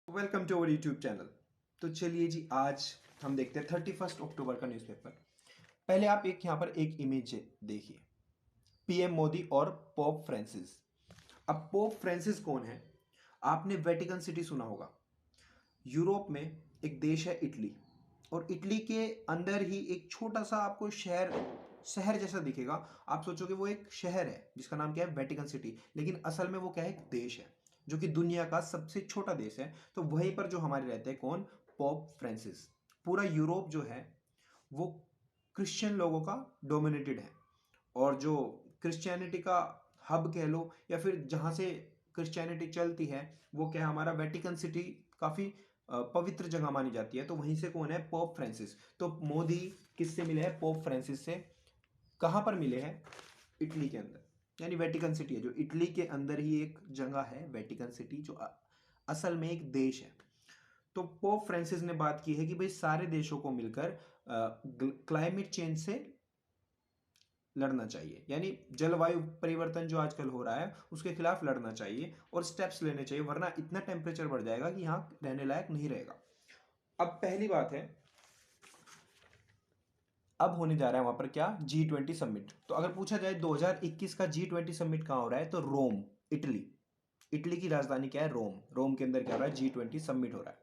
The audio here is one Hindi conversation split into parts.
Welcome to our YouTube channel. तो चलिए जी, आज हम देखते हैं 31 अक्टूबर का न्यूज़पेपर। पहले आप एक यहाँ पर एक इमेज देखिए, पीएम मोदी और पोप फ्रांसिस। अब पोप फ्रांसिस कौन है? आपने वेटिकन सिटी सुना होगा। यूरोप में एक देश है इटली, और इटली के अंदर ही एक छोटा सा आपको शहर शहर जैसा दिखेगा। आप सोचोगे वो एक शहर है जिसका नाम क्या है, वेटिकन सिटी, लेकिन असल में वो क्या है, एक देश है जो कि दुनिया का सबसे छोटा देश है। तो वहीं पर जो हमारे रहते हैं कौन, पोप फ्रांसिस। पूरा यूरोप जो है वो क्रिश्चियन लोगों का डोमिनेटेड है, और जो क्रिश्चियनिटी का हब कह लो या फिर जहाँ से क्रिश्चियनिटी चलती है, वो क्या है, हमारा वेटिकन सिटी काफ़ी पवित्र जगह मानी जाती है। तो वहीं से कौन है, पोप फ्रांसिस। तो मोदी किससे मिले हैं, पोप फ्रांसिस से। कहाँ पर मिले हैं? इटली के अंदर, यानी वेटिकन सिटी है जो इटली के अंदर ही एक जगह है, वेटिकन सिटी, जो असल में एक देश है। तो पोप फ्रांसिस ने बात की है कि भाई सारे देशों को मिलकर क्लाइमेट चेंज से लड़ना चाहिए, यानी जलवायु परिवर्तन जो आजकल हो रहा है उसके खिलाफ लड़ना चाहिए और स्टेप्स लेने चाहिए, वरना इतना टेम्परेचर बढ़ जाएगा कि यहाँ रहने लायक नहीं रहेगा। अब पहली बात है, अब होने जा रहा है वहां पर क्या, G20 समिट। तो अगर पूछा जाए 2021 का G20 समिट कहाँ हो रहा है, तो रोम, इटली। इटली की राजधानी क्या है, रोम। रोम के अंदर क्या हो रहा है, G20 समिट हो रहा है।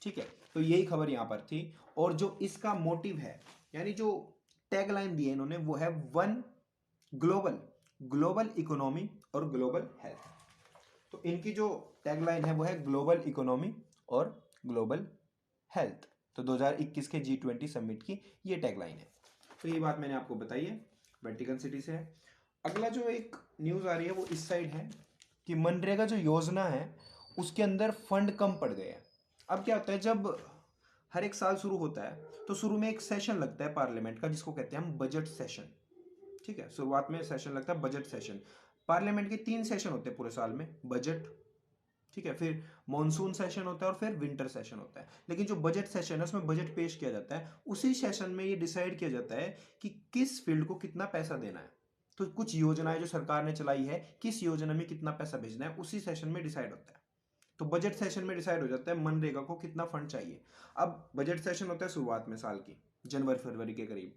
ठीक है, तो यही खबर यहां पर थी। और जो इसका मोटिव है, यानी जो टैगलाइन दी है इन्होंने, वो है वन ग्लोबल, ग्लोबल इकोनॉमी और ग्लोबल हेल्थ। तो इनकी जो टैगलाइन है वो है ग्लोबल इकोनॉमी और ग्लोबल हेल्थ। तो 2021 के G20 समिट की ये टैगलाइन है। तो ये बात मैंने आपको बताई है, वेटिकन सिटी से है। अगला जो एक न्यूज़ आ रही है वो इस साइड है कि मनरेगा जो योजना है उसके अंदर फंड कम पड़ गए हैं। अब क्या होता है, जब हर एक साल शुरू होता है तो शुरू में एक सेशन लगता है पार्लियामेंट का, जिसको कहते हैं हम बजट सेशन। ठीक है, शुरुआत में सेशन लगता है बजट सेशन। पार्लियामेंट के 3 सेशन होते हैं पूरे साल में, बजट, ठीक है, फिर मॉनसून सेशन होता है और फिर विंटर सेशन होता है। लेकिन जो बजट सेशन है उसमें बजट पेश किया जाता है, उसी सेशन में ये डिसाइड किया जाता है कि किस फील्ड को कितना पैसा देना है। तो कुछ योजनाएं जो सरकार ने चलाई है, किस योजना में कितना पैसा भेजना है, उसी सेशन में डिसाइड होता है। तो बजट सेशन में डिसाइड हो जाता है मनरेगा को कितना फंड चाहिए। अब बजट सेशन होता है शुरुआत में साल की, जनवरी फरवरी के करीब,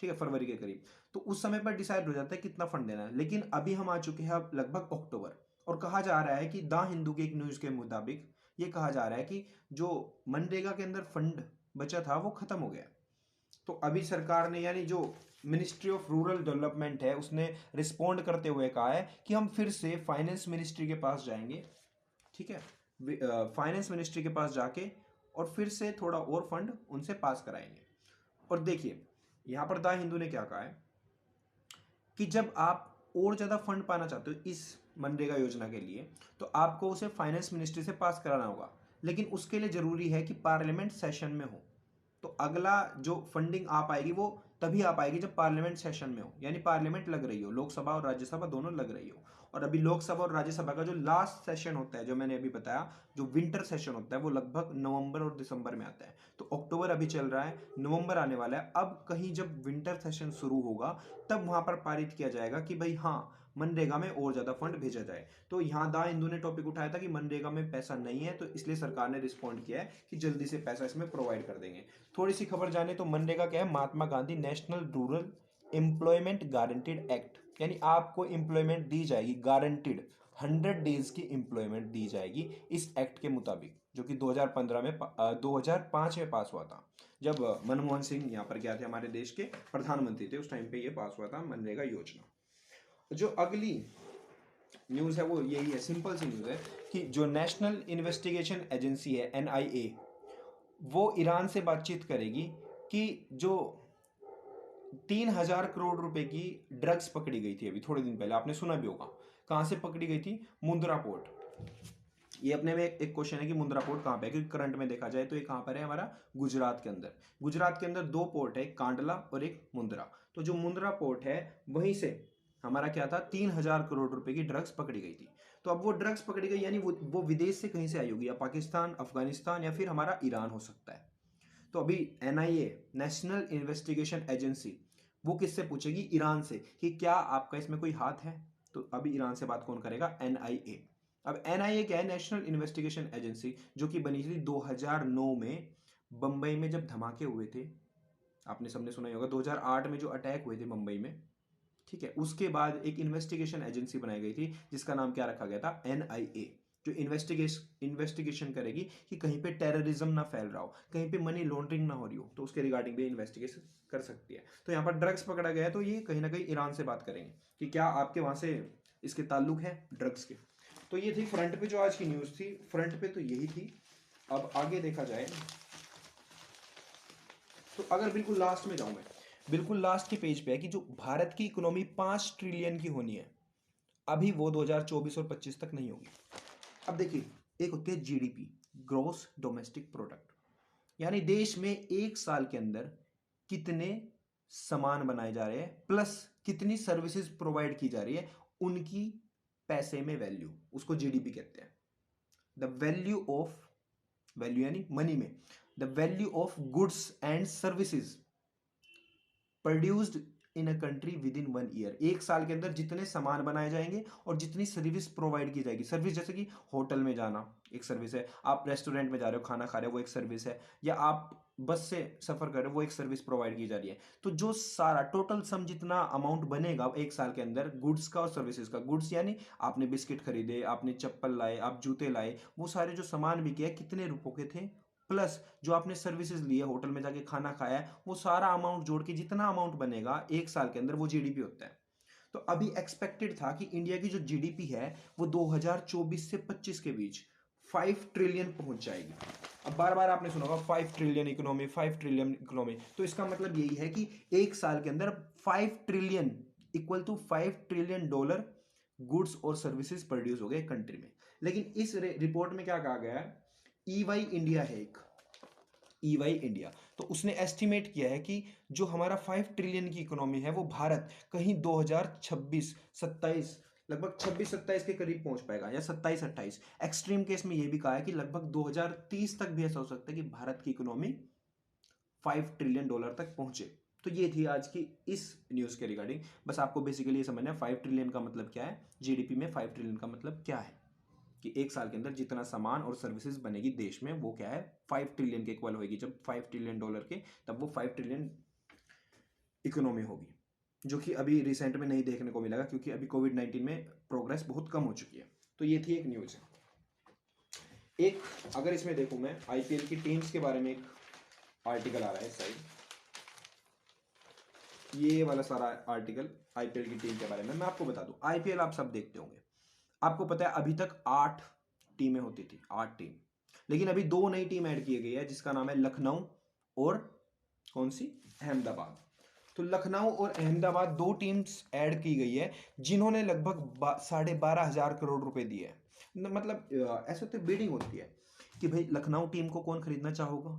ठीक है, फरवरी के करीब। तो उस समय पर डिसाइड हो जाता है कितना फंड देना है। लेकिन अभी हम आ चुके हैं अब लगभग अक्टूबर, और कहा जा रहा है कि द हिंदू की एक न्यूज के मुताबिक ये कहा जा रहा है कि जो मनरेगा के अंदर फंड बचा था वो खत्म हो गया। तो अभी सरकार ने, यानी जो मिनिस्ट्री ऑफ रूरल डेवलपमेंट है, उसने रिस्पोंड करते हुए कहा है कि हम फिर से फाइनेंस मिनिस्ट्री के पास जाएंगे। ठीक है, फाइनेंस मिनिस्ट्री के पास जाके और फिर से थोड़ा और फंड उनसे पास कराएंगे। और देखिए यहाँ पर द हिंदू ने क्या कहा है कि जब आप और ज़्यादा फंड पाना चाहते हो इस मनरेगा योजना के लिए, तो आपको उसे फाइनेंस मिनिस्ट्री से पास कराना होगा। लेकिन उसके लिए ज़रूरी है कि पार्लियामेंट सेशन में हो। तो अगला जो फंडिंग आ पाएगी वो तभी आ पाएगी जब पार्लियामेंट सेशन में हो, यानी पार्लियामेंट लग रही हो, लोकसभा और राज्यसभा दोनों लग रही हो। और अभी लोकसभा और राज्यसभा का जो लास्ट सेशन होता है, जो मैंने अभी बताया, जो विंटर सेशन होता है, वो लगभग नवंबर और दिसंबर में आता है। तो अक्टूबर अभी चल रहा है, नवंबर आने वाला है। अब कहीं जब विंटर सेशन शुरू होगा तब वहां पर पारित किया जाएगा कि भाई हाँ, मनरेगा में और ज्यादा फंड भेजा जाए। तो यहाँ द हिंदू ने टॉपिक उठाया था कि मनरेगा में पैसा नहीं है, तो इसलिए सरकार ने रिस्पॉन्ड किया है कि जल्दी से पैसा इसमें प्रोवाइड कर देंगे। थोड़ी सी खबर जाने तो मनरेगा क्या है, Mahatma Gandhi national rural employment guaranteed act, यानी आपको एम्प्लॉयमेंट दी जाएगी गारंटीड, 100 डेज की एम्प्लॉयमेंट दी जाएगी इस एक्ट के मुताबिक, जो कि 2015 में 2005 में पास हुआ था, जब मनमोहन सिंह यहाँ पर क्या थे, हमारे देश के प्रधानमंत्री थे, उस टाइम पे ये पास हुआ था मनरेगा योजना। जो अगली न्यूज़ है वो यही है, सिंपल सी न्यूज़ है कि जो नेशनल इन्वेस्टिगेशन एजेंसी है, NIA, वो ईरान से बातचीत करेगी कि जो 3,000 करोड़ रुपए की ड्रग्स पकड़ी गई थी अभी थोड़े दिन पहले, आपने सुना भी होगा। कहाँ से पकड़ी गई थी? मुंद्रा पोर्ट। ये अपने में एक क्वेश्चन है कि मुंद्रा पोर्ट कहाँ पे है, क्योंकि करंट में देखा जाए तो ये कहाँ पर है, हमारा गुजरात के अंदर। गुजरात के अंदर 2 पोर्ट है, एक कांडला और एक मुंद्रा। तो जो मुंद्रा पोर्ट है वहीं से हमारा क्या था, 3,000 करोड़ रुपए की ड्रग्स पकड़ी गई थी। तो अब वो ड्रग्स पकड़ी गई, यानी वो विदेश से कहीं से आई होगी, या पाकिस्तान, अफगानिस्तान, या फिर हमारा ईरान हो सकता है। तो अभी NIA, नेशनल इन्वेस्टिगेशन एजेंसी, वो किससे पूछेगी? ईरान से, कि क्या आपका इसमें कोई हाथ है। तो अभी ईरान से बात कौन करेगा? NIA। अब एनआईए क्या है? नेशनल इन्वेस्टिगेशन एजेंसी, जो कि बनी थी 2009 में बंबई में जब धमाके हुए थे। आपने सबने सुना ही होगा 2008 में जो अटैक हुए थे मुंबई में, ठीक है, उसके बाद एक इन्वेस्टिगेशन एजेंसी बनाई गई थी जिसका नाम क्या रखा गया था? एनआईए, जो इन्वेस्टिगेशन करेगी कि कहीं पे टेररिज्म ना फैल रहा हो, कहीं पे मनी लॉन्ड्रिंग ना हो रही हो, तो उसके रिगार्डिंग भी इन्वेस्टिगेशन कर सकती है। तो यहाँ पर ड्रग्स पकड़ा गया है, तो ये कहीं ना कहीं ईरान से बात करेंगे कि क्या आपके वहां से इसके ताल्लुक है ड्रग्स के। तो ये थी फ्रंट पे जो आज की न्यूज़ थी, फ्रंट पे तो यही थी। अब आगे देखा जाए तो अगर बिल्कुल लास्ट में जाऊं मैं, बिल्कुल लास्ट के पेज पे है कि जो भारत की इकोनॉमी 5 ट्रिलियन की होनी है, अभी वो 2024 और 25 तक नहीं होगी। अब देखिए, एक होती है जीडीपी, ग्रोस डोमेस्टिक प्रोडक्ट, यानी देश में एक साल के अंदर कितने सामान बनाए जा रहे हैं प्लस कितनी सर्विसेज प्रोवाइड की जा रही है, उनकी पैसे में वैल्यू, उसको जीडीपी कहते हैं। द वैल्यू ऑफ, वैल्यू यानी मनी में, the value of goods and services produced in a country with in 1 year, एक साल के अंदर जितने सामान बनाए जाएंगे और जितनी सर्विस प्रोवाइड की जाएगी। सर्विस जैसे कि होटल में जाना एक सर्विस है, आप रेस्टोरेंट में जा रहे हो खाना खा रहे हो वो एक सर्विस है, या आप बस से सफर कर रहे हो वो एक सर्विस प्रोवाइड की जा रही है। तो जो सारा टोटल सम जितना अमाउंट बनेगा एक साल के अंदर गुड्स का और सर्विसेज का, गुड्स यानी आपने बिस्किट खरीदे, आपने चप्पल लाए, आप जूते लाए, वो सारे जो सामान बिके कितने रुपयों के थे, प्लस जो आपने सर्विसेज ली है, होटल में जाके खाना खाया है, वो सारा अमाउंट जोड़ के जितना अमाउंट बनेगा एक साल के अंदर वो जीडीपी होता है। तो अभी एक्सपेक्टेड था कि इंडिया की जो जीडीपी है वो 2024 से 25 के बीच 5 ट्रिलियन पहुंच जाएगी। अब बार बार आपने सुना होगा 5 ट्रिलियन इकोनॉमी, 5 ट्रिलियन इकोनॉमी, तो इसका मतलब यही है कि एक साल के अंदर 5 trillion equal to 5 trillion dollar goods और सर्विसेज प्रोड्यूस हो गए कंट्री में। लेकिन इस रिपोर्ट में क्या कहा गया है? ईवाई इंडिया है एक, ईवाई इंडिया, तो उसने एस्टिमेट किया है कि जो हमारा 5 ट्रिलियन की इकोनॉमी है वो भारत कहीं 2026-27, लगभग 26-27 के करीब पहुंच पाएगा, या 27-28। एक्सट्रीम केस में ये भी कहा है कि लगभग 2030 तक भी ऐसा हो सकता है कि भारत की इकोनॉमी 5 ट्रिलियन डॉलर तक पहुंचे। तो ये थी आज की इस न्यूज़ के रिगार्डिंग। बस आपको बेसिकली ये समझना है 5 ट्रिलियन का मतलब क्या है, जीडीपी में 5 ट्रिलियन का मतलब क्या है, कि एक साल के अंदर जितना सामान और सर्विसेज बनेगी देश में वो क्या है, 5 ट्रिलियन के इक्वल होगी। जब 5 ट्रिलियन डॉलर के, तब वो 5 ट्रिलियन इकोनॉमी होगी, जो कि अभी रिसेंट में नहीं देखने को मिलेगा क्योंकि अभी कोविड-19 में प्रोग्रेस बहुत कम हो चुकी है। तो ये थी एक न्यूज़। एक अगर इसमें देखूं मैं आईपीएल की टीम्स के बारे में एक आर्टिकल आ रहा है इस साइड, ये वाला सारा आर्टिकल आईपीएल की टीम के बारे में। मैं आपको बता दूं, आईपीएल आप सब देखते होंगे, आपको पता है अभी तक 8 टीमें होती थी, 8 टीम, लेकिन अभी 2 नई टीम ऐड की गई है जिसका नाम है लखनऊ और कौन सी, अहमदाबाद। तो लखनऊ और अहमदाबाद 2 टीम्स ऐड की गई है जिन्होंने लगभग 12,500 करोड़ दिए हैं। मतलब ऐसे होते बीडिंग होती है कि भाई लखनऊ टीम को कौन खरीदना चाहोगा,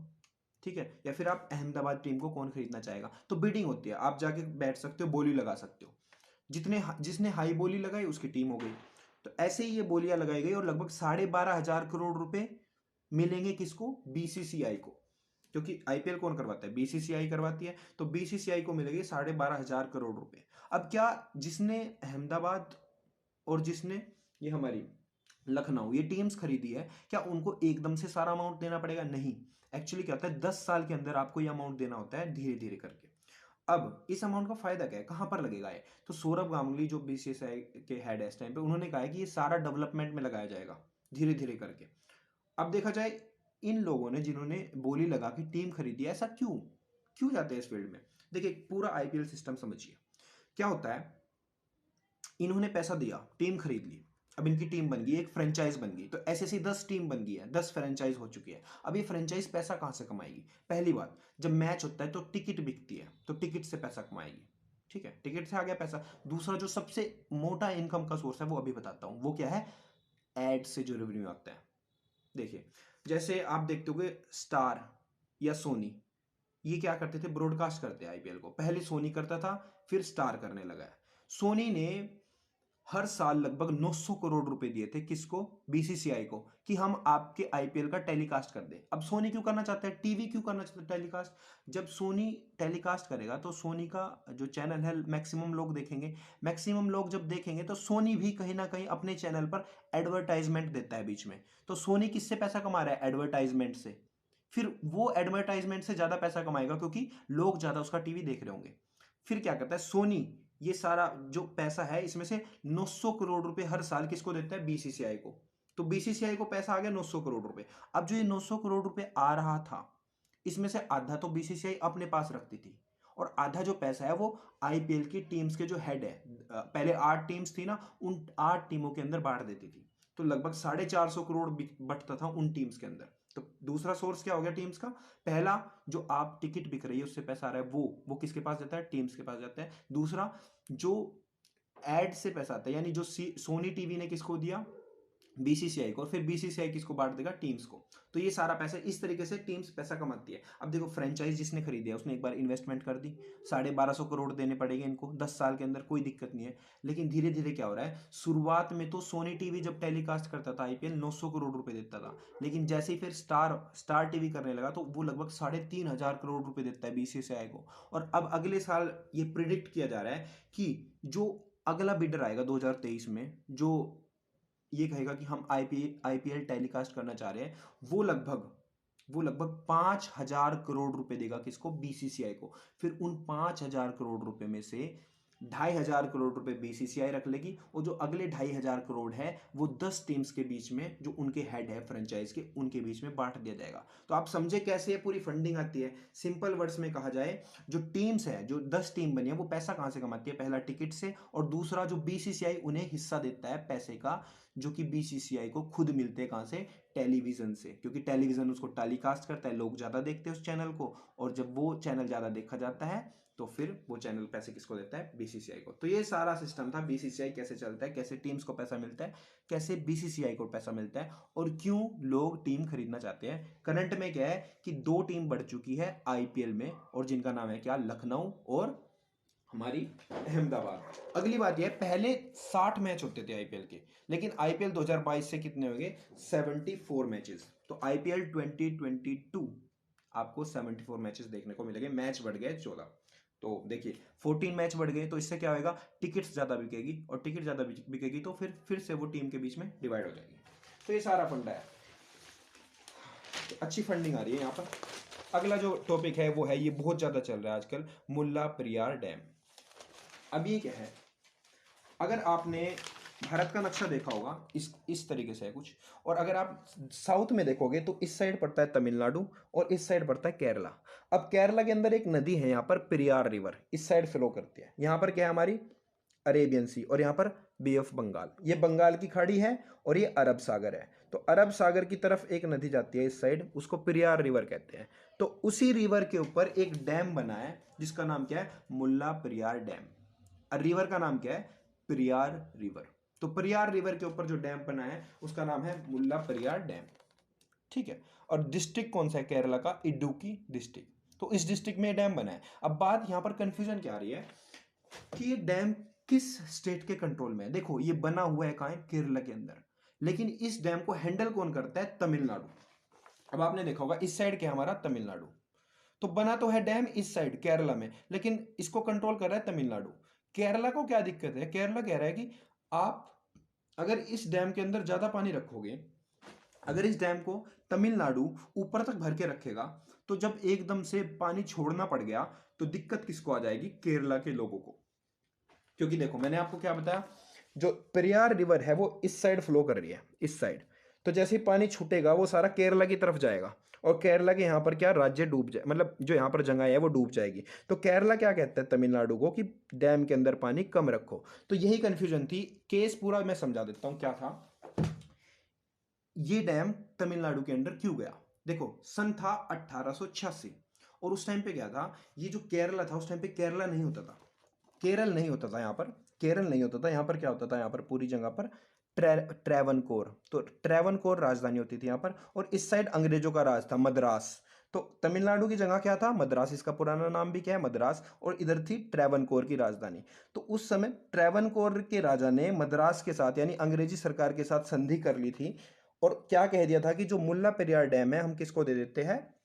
ठीक है, या फिर आप अहमदाबाद टीम को कौन खरीदना चाहेगा, तो बीडिंग होती है, आप जाके बैठ सकते हो, बोली लगा सकते हो, जिसने हाई बोली लगाई उसकी टीम हो गई। तो ऐसे ही ये बोलियां लगाई गई और लगभग 12,500 करोड़ रुपए मिलेंगे किसको, बीसीसीआई को, क्योंकि आईपीएल कौन करवाता है, बीसीसीआई करवाती है, तो बीसीसीआई को मिलेंगे 12,500 करोड़ रुपए। अब क्या जिसने अहमदाबाद और जिसने ये हमारी लखनऊ ये टीम्स खरीदी है, क्या उनको एकदम से सारा अमाउंट देना पड़ेगा? नहीं, एक्चुअली क्या होता है 10 साल के अंदर आपको ये अमाउंट देना होता है धीरे धीरे करके। अब इस अमाउंट का फायदा क्या है, कहां पर लगेगा ये, तो सौरभ गांगुली जो बीसीसीआई के हेड है इस टाइम पे, उन्होंने कहा है कि ये सारा डेवलपमेंट में लगाया जाएगा धीरे धीरे करके। अब देखा जाए इन लोगों ने जिन्होंने बोली लगा के टीम खरीदी, ऐसा क्यों क्यों जाते हैं इस फील्ड में? देखिए पूरा आईपीएल सिस्टम समझिए, क्या होता है, इन्होंने पैसा दिया, टीम खरीद ली, अब इनकी टीम बन गई, एक फ्रेंचाइज बन गई, तो ऐसे ऐसी 10 टीम बन गई है, 10 फ्रेंचाइज हो चुकी है। अब ये फ्रेंचाइज पैसा कहां से कमाएगी? पहली बात, जब मैच होता है तो टिकट बिकती है, तो टिकट से पैसा कमाएगी, ठीक है, टिकट से आ गया पैसा। दूसरा जो सबसे मोटा इनकम का सोर्स है वो अभी बताता हूं, वो क्या है, एड से जो रेवेन्यू आता है। देखिए जैसे आप देखते हो स्टार या सोनी, ये क्या करते थे, ब्रॉडकास्ट करते हैं आईपीएल को, पहले सोनी करता था फिर स्टार करने लगा है। सोनी ने हर साल लगभग 900 करोड़ रुपए दिए थे किसको, बीसीसीआई को, कि हम आपके आईपीएल का टेलीकास्ट कर दें। अब सोनी क्यों करना चाहता है, टीवी क्यों करना चाहता है टेलीकास्ट, जब सोनी टेलीकास्ट करेगा तो सोनी का जो चैनल है मैक्सिमम लोग देखेंगे, मैक्सिमम लोग जब देखेंगे तो सोनी भी कहीं ना कहीं अपने चैनल पर एडवर्टाइजमेंट देता है बीच में, तो सोनी किससे पैसा कमा रहा है, एडवर्टाइजमेंट से, फिर वो एडवर्टाइजमेंट से ज्यादा पैसा कमाएगा क्योंकि लोग ज्यादा उसका टीवी देख रहे होंगे। फिर क्या करता है सोनी, ये सारा जो पैसा है इसमें से 900 करोड़ रुपए हर साल किसको देता है, बीसीसीआई को। तो बीसीसीआई को पैसा आ गया 900 करोड़ रुपए। अब जो ये 900 करोड़ रुपए आ रहा था इसमें से आधा तो बीसीसीआई अपने पास रखती थी और आधा जो पैसा है वो आईपीएल की टीम्स के जो हेड है, पहले 8 टीम्स थी ना, उन 8 टीमों के अंदर बांट देती थी। तो लगभग 450 करोड़ बटता था उन टीम्स के अंदर। तो दूसरा सोर्स क्या हो गया टीम्स का, पहला जो आप टिकट बिक रही है उससे पैसा आ रहा है वो किसके पास जाता है, टीम्स के पास जाता है। दूसरा जो एड से पैसा आता है, यानी जो सोनी टीवी ने किसको दिया, बीसीसीआई को, और फिर बीसीसीआई किसको बांट देगा, टीम्स को। तो ये सारा पैसा इस तरीके से टीम्स पैसा कमाती है। अब देखो फ्रेंचाइज जिसने खरीदी है उसने एक बार इन्वेस्टमेंट कर दी, 1250 करोड़ देने पड़ेंगे इनको 10 साल के अंदर, कोई दिक्कत नहीं है। लेकिन धीरे धीरे क्या हो रहा है, शुरुआत में तो सोनी टीवी जब टेलीकास्ट करता था आईपीएल 900 करोड़ रुपए देता था, लेकिन जैसे ही फिर स्टार टीवी करने लगा तो वो लगभग 3500 करोड़ रुपए देता है बीसीसीआई को। और अब अगले साल ये प्रिडिक्ट किया जा रहा है कि जो अगला बिडर आएगा 2023 में, जो ये कहेगा कि हम आईपीएल टेलीकास्ट करना चाह रहे हैं, वो लगभग 5000 करोड़ रुपए देगा किसको, बीसीसीआई को। फिर उन 5000 करोड़ रुपए में से 2500 करोड़ रुपए बीसीसीआई रख लेगी, और जो अगले 2500 करोड़ है वो 10 टीम्स के बीच में, जो उनके हेड है फ्रेंचाइज के, उनके बीच में बांट दिया जाएगा। तो आप समझे कैसे ये पूरी फंडिंग आती है। सिंपल वर्ड्स में कहा जाए, जो टीम्स है, जो 10 टीम बनी है, वो पैसा कहां से कमाती है, पहला टिकट से, और दूसरा जो बीसीसीआई उन्हें हिस्सा देता है पैसे का, जो कि बीसीसीआई को खुद मिलते हैं कहां से, टेलीविजन से, क्योंकि टेलीविजन उसको टेलीकास्ट करता है, लोग ज्यादा देखते हैं उस चैनल को, और जब वो चैनल ज्यादा देखा जाता है तो फिर वो चैनल पैसे किसको देता है, बीसीसीआई को। तो ये सारा सिस्टम था, बीसीसीआई कैसे चलता है, कैसे टीम्स को पैसा मिलता है, कैसे बीसीसीआई को पैसा मिलता है, और क्यों लोग टीम खरीदना चाहते हैं। करंट में क्या है कि 2 टीम बढ़ चुकी है आईपीएल में, और जिनका नाम है क्या, लखनऊ और हमारी अहमदाबाद। अगली बात यह है, पहले 60 मैच होते थे आईपीएल के, लेकिन आईपीएल 2022 से कितने हो गए, 74 मैचेस। तो आईपीएल 2022 आपको 74 मैचेस देखने को मिलेंगे, मैच बढ़ गए 14। तो देखिए 14 मैच बढ़ गए, तो इससे क्या होगा, टिकट्स ज़्यादा बिकेगी, और टिकट ज़्यादा बिकेगी तो फिर से वो टीम के बीच में डिवाइड हो जाएगी। तो ये सारा फंडा है, तो अच्छी फंडिंग आ रही है यहाँ पर। अगला जो टॉपिक है वो है, ये बहुत ज़्यादा चल रहा है आजकल, मुल्ला पेरियार डैम। अब ये क्या है, अगर आपने भारत का नक्शा देखा होगा, इस तरीके से है कुछ, और अगर आप साउथ में देखोगे तो इस साइड पड़ता है तमिलनाडु और इस साइड पड़ता है केरला। अब केरला के अंदर एक नदी है यहाँ पर, पेरियार रिवर, इस साइड फ्लो करती है। यहाँ पर क्या है, हमारी अरेबियन सी, और यहाँ पर बे ऑफ बंगाल, ये बंगाल की खाड़ी है, और ये अरब सागर है। तो अरब सागर की तरफ एक नदी जाती है इस साइड, उसको पेरियार रिवर कहते हैं। तो उसी रिवर के ऊपर एक डैम बना है जिसका नाम क्या है, मुल्ला पेरियार डैम। रिवर का नाम क्या है, पेरियार रिवर। तो पेरियार रिवर के ऊपर जो डैम बना है उसका नाम है मुल्ला पेरियार डैम, ठीक है। और डिस्ट्रिक्ट कौन सा है केरला का, इडुक्की डिस्ट्रिक्ट। तो इस डिस्ट्रिक्ट में डैम बना है। अब बात यहां पर कंफ्यूजन क्या आ रही है कि ये डैम किस स्टेट के कंट्रोल में है। देखो ये बना हुआ है कहां है, केरला के अंदर, लेकिन इस डैम को हैंडल कौन करता है, तमिलनाडु। अब आपने देखा होगा इस साइड क्या हमारा, तमिलनाडु। तो बना तो है डैम इस साइड केरला में, लेकिन इसको कंट्रोल कर रहा है तमिलनाडु। केरला को क्या दिक्कत है, केरला कह रहा है कि आप अगर इस डैम के अंदर ज्यादा पानी रखोगे, अगर इस डैम को तमिलनाडु ऊपर तक भर के रखेगा, तो जब एकदम से पानी छोड़ना पड़ गया तो दिक्कत किसको आ जाएगी, केरला के लोगों को। क्योंकि देखो मैंने आपको क्या बताया, जो पेरियार रिवर है वो इस साइड फ्लो कर रही है, इस साइड। तो जैसे ही पानी छूटेगा वो सारा केरला की तरफ जाएगा, और केरला के यहाँ पर क्या, राज्य डूब जाए, मतलब जो यहाँ पर जगह है वो डूब जाएगी। तो केरला क्या कहता है तमिलनाडु को कि डैम के अंदर पानी कम रखो। तो यही कंफ्यूजन थी। केस पूरा मैं समझा देता हूँ क्या था। ये डैम तमिलनाडु के अंदर क्यों गया, देखो सन था 1886, और उस टाइम पे क्या था, ये जो केरला था उस टाइम पे केरला नहीं होता था, केरल नहीं होता था यहाँ पर, केरल नहीं होता था यहाँ पर। क्या होता था यहाँ पर पूरी जगह पर, ट्रेवनकोर। तो ट्रेवनकोर राजधानी होती थी यहाँ पर, और इस साइड अंग्रेजों का राज था, मद्रास। तो तमिलनाडु की जगह क्या था, मद्रास, इसका पुराना नाम भी क्या है, मद्रास, और इधर थी ट्रेवनकोर की राजधानी। तो उस समय ट्रेवनकोर के राजा ने मद्रास के साथ यानी अंग्रेजी सरकार के साथ संधि कर ली थी, और क्या कह दिया था कि जो मुल्ला पेरियार डैम है हम किसको दे देते हैं,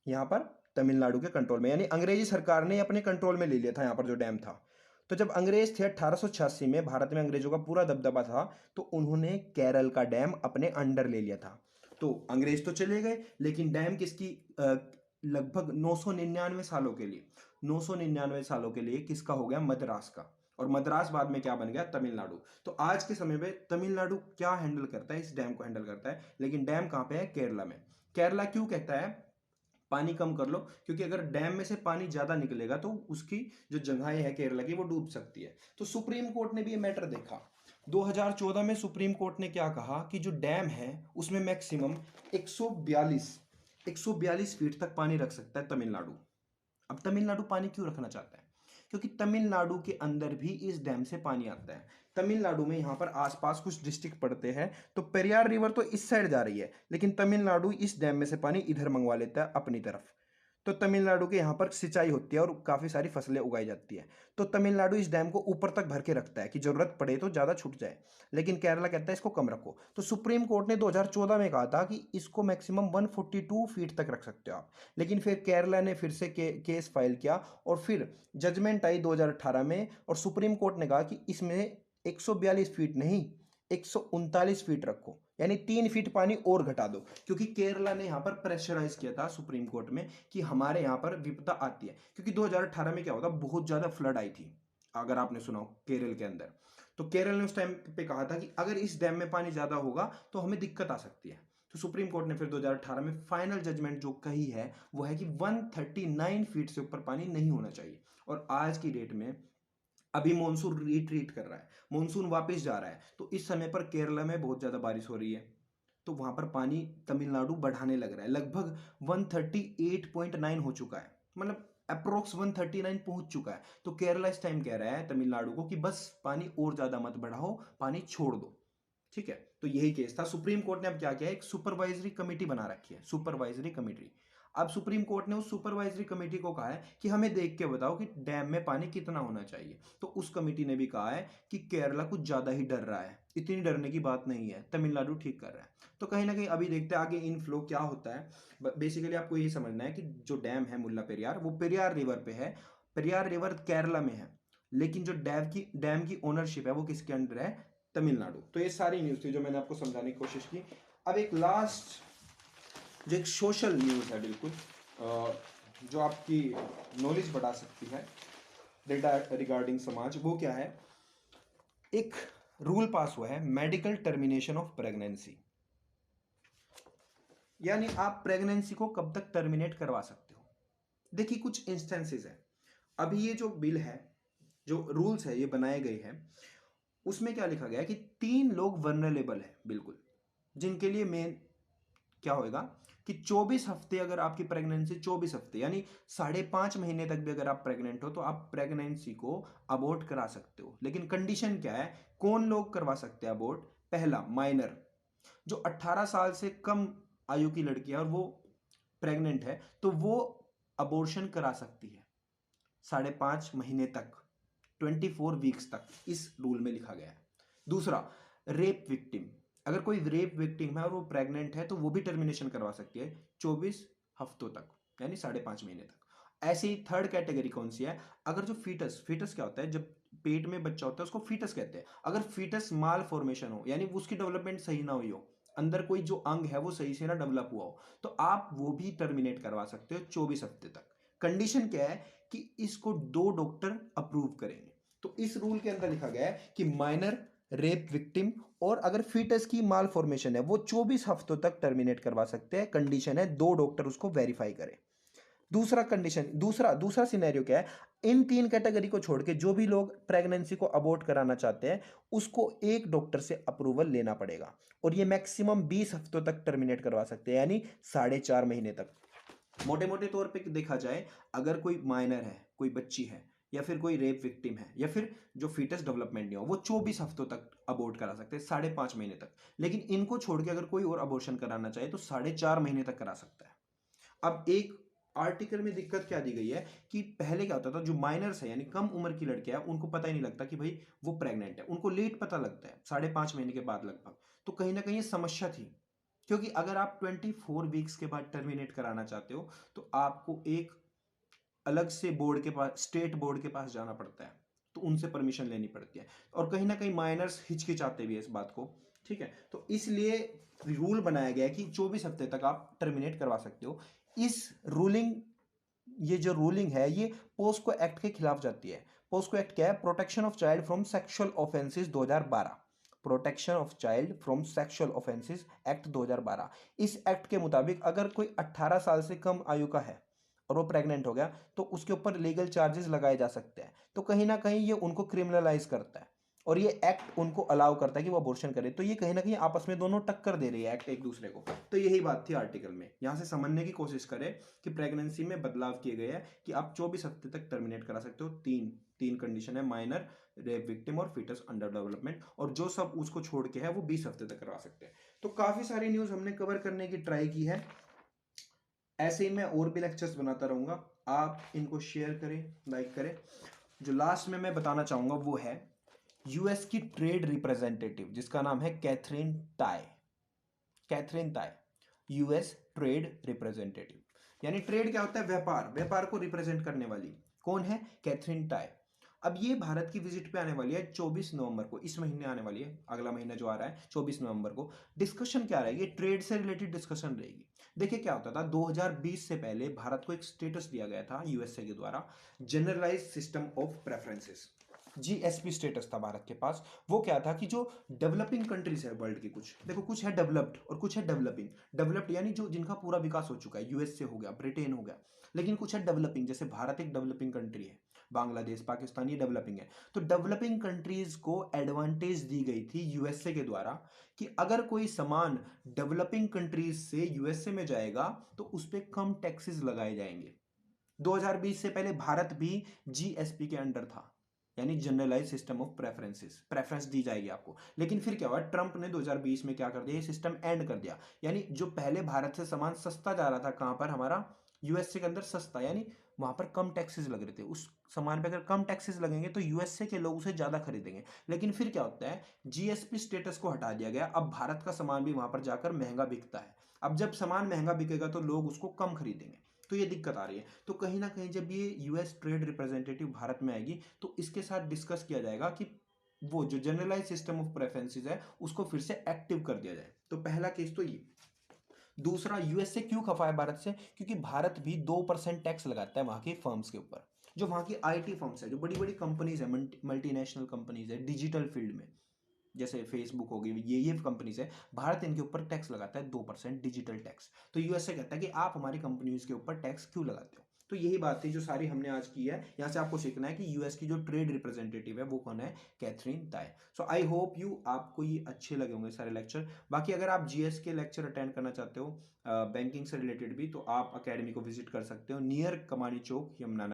यहाँ पर तमिलनाडु के कंट्रोल में, यानी अंग्रेजी सरकार ने अपने कंट्रोल में ले लिया था यहाँ पर जो डैम था। तो जब अंग्रेज थे 1886 में, भारत में अंग्रेजों का पूरा दबदबा था, तो उन्होंने केरल का डैम अपने अंडर ले लिया था। तो अंग्रेज तो चले गए, लेकिन डैम किसकी, लगभग 999 सालों के लिए, 999 सालों के लिए किसका हो गया, मद्रास का। और मद्रास बाद में क्या बन गया, तमिलनाडु। तो आज के समय में तमिलनाडु क्या हैंडल करता है, इस डैम को हैंडल करता है, लेकिन डैम कहाँ पे है, केरला में। केरला क्यों कहता है पानी कम कर लो, क्योंकि अगर डैम में से पानी ज्यादा निकलेगा तो उसकी जो जगहें है केरला की वो डूब सकती है। तो सुप्रीम कोर्ट ने भी ये मैटर देखा। 2014 में सुप्रीम कोर्ट ने क्या कहा कि जो डैम है उसमें मैक्सिमम 142 फीट तक पानी रख सकता है तमिलनाडु। अब तमिलनाडु पानी क्यों रखना चाहता है, क्योंकि तमिलनाडु के अंदर भी इस डैम से पानी आता है। तमिलनाडु में यहाँ पर आसपास कुछ डिस्ट्रिक्ट पड़ते हैं, तो पेरियार रिवर तो इस साइड जा रही है, लेकिन तमिलनाडु इस डैम में से पानी इधर मंगवा लेता है अपनी तरफ। तो तमिलनाडु के यहाँ पर सिंचाई होती है और काफ़ी सारी फसलें उगाई जाती है। तो तमिलनाडु इस डैम को ऊपर तक भर के रखता है कि ज़रूरत पड़े तो ज़्यादा छूट जाए, लेकिन केरला कहता है इसको कम रखो। तो सुप्रीम कोर्ट ने 2014 में कहा था कि इसको मैक्सिमम 142 फीट तक रख सकते हो आप, लेकिन फिर केरला ने फिर से केस फाइल किया, और फिर जजमेंट आई 2018 में, और सुप्रीम कोर्ट ने कहा कि इसमें 142 फीट नहीं, 139 फीट रखो, यानी 3 फीट पानी और घटा दो, क्योंकि केरला ने यहाँ पर प्रेशराइज किया था सुप्रीम कोर्ट में कि हमारे यहाँ पर विपदा आती है। क्योंकि 2018 में क्या होता, बहुत ज्यादा फ्लड आई थी, अगर आपने सुना हो, केरल के अंदर। तो केरल ने उस टाइम पे कहा था कि अगर इस डैम में पानी ज्यादा होगा तो हमें दिक्कत आ सकती है। तो सुप्रीम कोर्ट ने फिर 2018 में फाइनल जजमेंट जो कही है वो है कि 139 फीट से ऊपर पानी नहीं होना चाहिए। और आज की डेट में अभी मानसून रिट्रीट कर रहा है, मानसून वापस जा रहा है, तो इस समय पर केरला में बहुत ज़्यादा बारिश हो रही है, तो वहाँ पर पानी तमिलनाडु बढ़ाने लग रहा है। लगभग 138.9 हो चुका है, मतलब अप्रोक्स 139 पहुंच चुका है। तो केरला इस टाइम कह रहा है तमिलनाडु को कि बस पानी और ज़्यादा मत बढ़ाओ, पानी छोड़ दो। ठीक है, तो यही केस था। सुप्रीम कोर्ट ने अब क्या किया, एक सुपरवाइजरी कमेटी बना रखी है, सुपरवाइजरी कमेटी। अब सुप्रीम कोर्ट ने उस सुपरवाइजरी कमेटी को कहा है कि हमें देख के बताओ कि डैम में पानी कितना होना चाहिए। तो उस कमेटी ने भी कहा है कि केरला कुछ ज्यादा ही डर रहा है, इतनी डरने की बात नहीं है, तमिलनाडु ठीक कर रहा है। तो कहीं ना कहीं अभी देखते हैं आगे इनफ्लो क्या होता है। बेसिकली आपको यही समझना है कि जो डैम है मुल्ला पेरियार, वो पेरियार रिवर पे है, पेरियार रिवर केरला में है, लेकिन जो डैम की ओनरशिप है वो किसके अंडर है, तमिलनाडु। तो ये सारी न्यूज़ थी जो मैंने आपको समझाने की कोशिश की। अब एक लास्ट जो एक सोशल न्यूज़ है, बिल्कुल जो आपकी नॉलेज बढ़ा सकती है डेटा रिगार्डिंग समाज, वो क्या है, एक रूल पास हुआ है, मेडिकल टर्मिनेशन ऑफ प्रेगनेंसी। यानी आप प्रेगनेंसी को कब तक टर्मिनेट करवा सकते हो। देखिए कुछ इंस्टेंसेस है, अभी ये जो बिल है, जो रूल्स है ये बनाए गए हैं, उसमें क्या लिखा गया है कि 3 लोग वर्नरेबल है बिल्कुल, जिनके लिए मेन क्या होएगा कि 24 हफ्ते, अगर आपकी प्रेगनेंसी 24 हफ्ते यानी 5.5 महीने तक भी अगर आप प्रेग्नेंट हो तो आप प्रेगनेंसी को अबॉर्ट करा सकते हो। लेकिन कंडीशन क्या है, कौन लोग करवा सकते हैं अबॉर्ट, पहला माइनर, जो 18 साल से कम आयु की लड़की है और वो प्रेग्नेंट है तो वो अबॉर्शन करा सकती है 5.5 महीने तक, 24 वीक्स तक, इस रूल में लिखा गया है। दूसरा, रेप विक्टिम, अगर कोई रेप विक्टिम है और वो प्रेग्नेंट है तो वो भी टर्मिनेशन करवा सकती है 24 हफ्तों तक, यानी 5.5 महीने तक। ऐसे ही थर्ड कैटेगरी कौन सी है, अगर जो फीटस, फीटस क्या होता है, जब पेट में बच्चा होता है उसको फीटस कहते हैं। अगर फीटस माल फॉर्मेशन हो, यानी उसकी डेवलपमेंट सही ना हुई हो, अंदर कोई जो अंग है वो सही से ना डेवलप हुआ हो, तो आप वो भी टर्मिनेट करवा सकते हो 24 हफ्ते तक। कंडीशन क्या है कि इसको 2 डॉक्टर अप्रूव करेंगे। तो इस रूल के अंदर लिखा गया है कि माइनर, रेप विक्टिम और अगर फीटस की माल फॉर्मेशन है वो 24 हफ्तों तक टर्मिनेट करवा सकते हैं। कंडीशन है 2 डॉक्टर उसको वेरीफाई करें। दूसरा कंडीशन, दूसरा सिनेरियो क्या है, इन 3 कैटेगरी को छोड़ के जो भी लोग प्रेगनेंसी को अबॉर्ट कराना चाहते हैं उसको एक डॉक्टर से अप्रूवल लेना पड़ेगा, और ये मैक्सिमम 20 हफ्तों तक टर्मिनेट करवा सकते हैं, यानी 4.5 महीने तक। मोटे मोटे तौर पे देखा जाए, अगर कोई माइनर है, कोई बच्ची है, या फिर कोई रेप विक्टिम है, या फिर जो फीटस डेवलपमेंट नहीं हो, वो 24 हफ्तों तक अबॉर्ट करा सकते हैं, 5.5 महीने तक। लेकिन इनको छोड़ के अगर कोई और अबॉर्शन कराना चाहे तो 4.5 महीने तक करा सकता है। अब एक आर्टिकल में दिक्कत क्या दी गई है कि पहले क्या होता था, जो माइनर्स है यानी कम उम्र की लड़कियां हैं, उनको पता ही नहीं लगता कि भाई वो प्रेग्नेंट है, उनको लेट पता लगता है 5.5 महीने के बाद लगभग। तो कहीं ना कहीं ये समस्या थी, क्योंकि अगर आप 24 वीक्स के बाद टर्मिनेट कराना चाहते हो तो आपको एक अलग से बोर्ड के पास, स्टेट बोर्ड के पास जाना पड़ता है, तो उनसे परमिशन लेनी पड़ती है, और कहीं ना कहीं माइनर्स हिचकिचाते भी है इस बात को। ठीक है, तो इसलिए रूल बनाया गया है कि 24 हफ्ते तक आप टर्मिनेट करवा सकते हो। इस रूलिंग, ये जो रूलिंग है ये पोस्को एक्ट के खिलाफ जाती है। पोस्को एक्ट क्या है? Protection of child from sexual offences 2012, protection of child from sexual offences act 2012। इस एक्ट के मुताबिक अगर कोई 18 साल से कम आयु का है और वो प्रेग्नेंट हो गया तो उसके ऊपर लीगल चार्जेस लगाए जा सकते हैं। तो कहीं ना कहीं ये उनको क्रिमिनलाइज करता है, और ये एक्ट उनको अलाउ करता है कि वो अबॉर्शन करे। तो ये कहीं ना कहीं आपस में दोनों टक्कर दे रही है एक्ट एक दूसरे को। तो यही बात थी आर्टिकल में, यहाँ से समझने की कोशिश करें कि प्रेगनेंसी में बदलाव किए गए हैं कि आप 24 हफ्ते तक टर्मिनेट करा सकते हो। तीन तीन कंडीशन है, माइनर, रेप विक्टिम और फीटस अंडर डेवलपमेंट, और जो सब उसको छोड़ के है वो 20 हफ्ते तक करवा सकते हैं। तो काफी सारी न्यूज हमने कवर करने की ट्राई की है। ऐसे ही मैं और भी लेक्चर्स बनाता रहूंगा, आप इनको शेयर करें, लाइक करें। जो लास्ट में मैं बताना चाहूंगा वो है यूएस की ट्रेड रिप्रेजेंटेटिव जिसका नाम है Katherine Tai. Katherine Tai, US trade representative, यानी ट्रेड क्या होता है? व्यापार, व्यापार को रिप्रेजेंट करने वाली कौन है? Katherine Tai. अब ये भारत की विजिट पे आने वाली है 24 नवंबर को, इस महीने आने वाली है, अगला महीना जो आ रहा है 24 नवंबर को। डिस्कशन क्या रहेगी? ट्रेड से रिलेटेड डिस्कशन रहेगी। देखिए क्या होता था, 2020 से पहले भारत को एक स्टेटस दिया गया था यूएसए के द्वारा, generalise system of preferences, GSP status था भारत के पास। वो क्या था कि जो डेवलपिंग कंट्रीज है वर्ल्ड की, कुछ देखो, कुछ है डेवलप्ड और कुछ है डेवलपिंग। डेवलप्ड यानी जो जिनका पूरा विकास हो चुका है, यूएसए हो गया, ब्रिटेन हो गया। लेकिन कुछ है डेवलपिंग, जैसे भारत एक डेवलपिंग कंट्री है, बांग्लादेश, पाकिस्तान ये डेवलपिंग है। तो डेवलपिंग कंट्रीज को एडवांटेज दी गई थी यूएसए के द्वारा कि अगर कोई सामान डेवलपिंग कंट्रीज से यूएसए में जाएगा तो उस पर कम टैक्सेस लगाए जाएंगे। 2020 से पहले भारत भी जीएसपी के अंडर था, यानी generalize system of preferences, preference दी जाएगी आपको। लेकिन फिर क्या हुआ, ट्रंप ने 2020 में क्या कर दिया, ये सिस्टम एंड कर दिया। यानी जो पहले भारत से सामान सस्ता जा रहा था, कहां पर? हमारा यूएसए के अंदर सस्ता, यानी वहां पर कम टैक्सेस लग रहे थे। उस सामान पे अगर कम टैक्सेस लगेंगे तो यूएसए के लोग उसे ज्यादा खरीदेंगे। लेकिन फिर क्या होता है, जीएसपी स्टेटस को हटा दिया गया, अब भारत का सामान भी वहां पर जाकर महंगा बिकता है। अब जब सामान महंगा बिकेगा तो लोग उसको कम खरीदेंगे, तो ये दिक्कत आ रही है। तो कहीं ना कहीं जब ये यूएस ट्रेड रिप्रेजेंटेटिव भारत में आएगी तो इसके साथ डिस्कस किया जाएगा कि वो जो जनरलाइज सिस्टम ऑफ प्रेफरेंसेस है उसको फिर से एक्टिव कर दिया जाए। तो पहला केस तो ये। दूसरा, यूएसए क्यों खफा है भारत से? क्योंकि भारत भी 2% टैक्स लगाता है वहां की फर्म्स के ऊपर, जो वहां की आईटी फर्म्स है, जो बड़ी बड़ी कंपनीज है, मल्टीनेशनल कंपनीज है डिजिटल फील्ड में, जैसे फेसबुक होगी, ये कंपनीज है, भारत इनके ऊपर टैक्स लगाता है 2% डिजिटल टैक्स। तो यूएसए कहता है कि आप हमारी कंपनीज के ऊपर टैक्स क्यों लगाते हो? तो यही बात थी जो सारी हमने आज की है। यहाँ से आपको सीखना है कि यूएस की जो ट्रेड रिप्रेजेंटेटिव है वो कौन है? Katherine Tai. So I hope you, आपको ये अच्छे लगे होंगे सारे लेक्चर। बाकी अगर आप जीएस के लेक्चर अटेंड करना चाहते हो बैंकिंग से रिलेटेड भी, तो आप अकेडमी को विजिट कर सकते हो, नियर कमानी चौक, यमुना